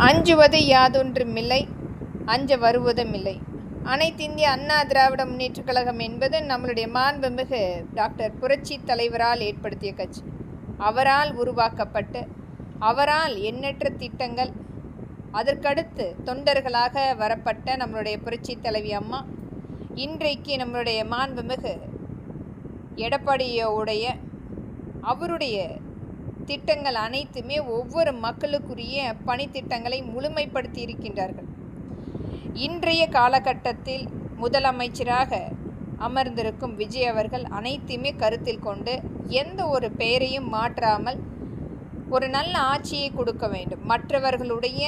அஞ்சுவது யாதொன்றுமில்லை, அஞ்ச வருவதுமில்லை. அனைத்திந்திய அண்ணா திராவிட முன்னேற்றக் கழகம் என்பது நம்மளுடைய மாண்புமிகு டாக்டர் புரட்சி தலைவரால் ஏற்படுத்திய கட்சி. அவரால் உருவாக்கப்பட்டு அவரால் எண்ணற்ற திட்டங்கள், அதற்கடுத்து தொண்டர்களாக வரப்பட்ட நம்மளுடைய புரட்சி தலைவி அம்மா இன்றைக்கு நம்மளுடைய மாண்புமிகு எடப்பாடியோடைய அவருடைய திட்டங்கள் அனைத்துமே ஒவ்வொரு மக்களுக்குரிய பணித்திட்டங்களை முழுமைப்படுத்தி இருக்கின்றார்கள். இன்றைய காலகட்டத்தில் முதலமைச்சராக அமர்ந்திருக்கும் விஜய் அவர்கள் அனைத்துமே கருத்தில் கொண்டு எந்த ஒரு பெயரையும் மாற்றாமல் ஒரு நல்ல ஆட்சியை கொடுக்க வேண்டும். மற்றவர்களுடைய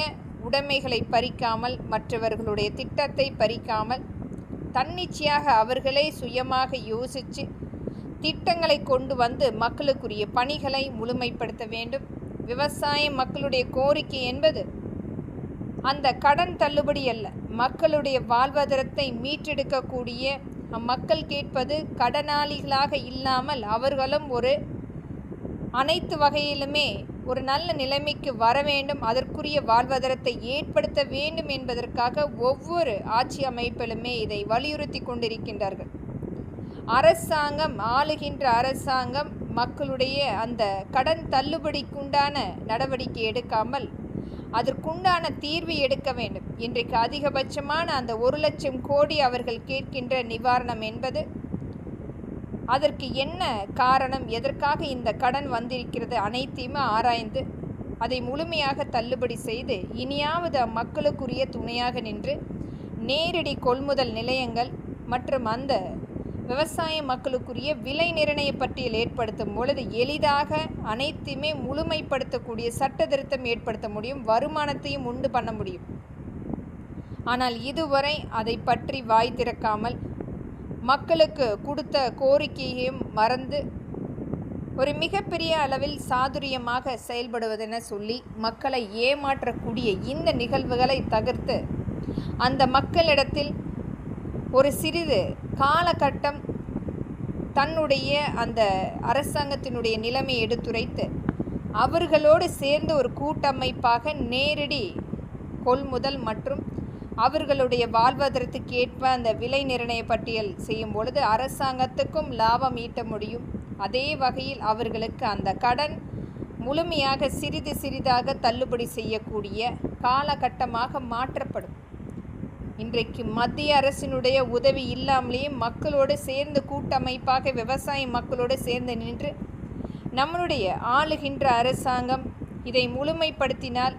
உடைமைகளை பறிக்காமல், மற்றவர்களுடைய திட்டத்தை பறிக்காமல், தன்னிச்சையாக அவர்களே சுயமாக யோசித்து திட்டங்களை கொண்டு வந்து மக்களுக்குரிய பணிகளை முழுமைப்படுத்த வேண்டும். விவசாயம் மக்களுடைய கோரிக்கை என்பது அந்த கடன் தள்ளுபடி அல்ல, மக்களுடைய வாழ்வாதாரத்தை மீட்டெடுக்கக்கூடிய மக்கள் கேட்பது கடனாளிகளாக இல்லாமல் அவர்களும் ஒரு அனைத்து வகையிலுமே ஒரு நல்ல நிலைமைக்கு வர வேண்டும், அதற்குரிய வாழ்வாதாரத்தை ஏற்படுத்த வேண்டும் என்பதற்காக ஒவ்வொரு ஆட்சி அமைப்பிலுமே இதை வலியுறுத்தி கொண்டிருக்கின்றார்கள். அரசாங்கம், ஆளுகின்ற அரசாங்கம் மக்களுடைய அந்த கடன் தள்ளுபடிக்குண்டான நடவடிக்கை எடுக்காமல் அதற்குண்டான தீர்வு எடுக்க வேண்டும். இன்றைக்கு அதிகபட்சமான அந்த 1,00,000 கோடி அவர்கள் கேட்கின்ற நிவாரணம் என்பது அதற்கு என்ன காரணம், எதற்காக இந்த கடன் வந்திருக்கிறது அனைத்தையுமே ஆராய்ந்து அதை முழுமையாக தள்ளுபடி செய்து இனியாவது மக்களுக்குரிய துணையாக நின்று நேரடி கொள்முதல் நிலையங்கள் மற்றும் அந்த விவசாய மக்களுக்குரிய விலை நிர்ணய பட்டியல் ஏற்படுத்தும் பொழுது எளிதாக அனைத்துமே முழுமைப்படுத்தக்கூடிய சட்ட திருத்தம் ஏற்படுத்த முடியும், வருமானத்தையும் உண்டு பண்ண முடியும். ஆனால் இதுவரை அதை பற்றி வாய் திறக்காமல் மக்களுக்கு கொடுத்த கோரிக்கையையும் மறந்து ஒரு மிகப்பெரிய அளவில் சாதுரியமாக செயல்படுவதென சொல்லி மக்களை ஏமாற்றக்கூடிய இந்த நிகழ்வுகளை தவிர்த்து அந்த மக்களிடத்தில் ஒரு சிறிது காலகட்டம் தன்னுடைய அந்த அரசாங்கத்தினுடைய நிலைமை எடுத்துரைத்து அவர்களோடு சேர்ந்து ஒரு கூட்டமைப்பாக நேரடி கொள்முதல் மற்றும் அவர்களுடைய வாழ்வாதாரத்துக்கு ஏற்ப அந்த விலை நிர்ணய பட்டியல் செய்யும் பொழுது அரசாங்கத்துக்கும் லாபம் ஈட்ட முடியும். அதே வகையில் அவர்களுக்கு அந்த கடன் முழுமையாக சிறிது சிறிதாக தள்ளுபடி செய்யக்கூடிய காலகட்டமாக மாற்றப்படும். இன்றைக்கு மத்திய அரசினுடைய உதவி இல்லாமலேயே மக்களோடு சேர்ந்து கூட்டமைப்பாக விவசாய மக்களோடு சேர்ந்து நின்று நம்மளுடைய ஆளுகின்ற அரசாங்கம் இதை முழுமைப்படுத்தினால்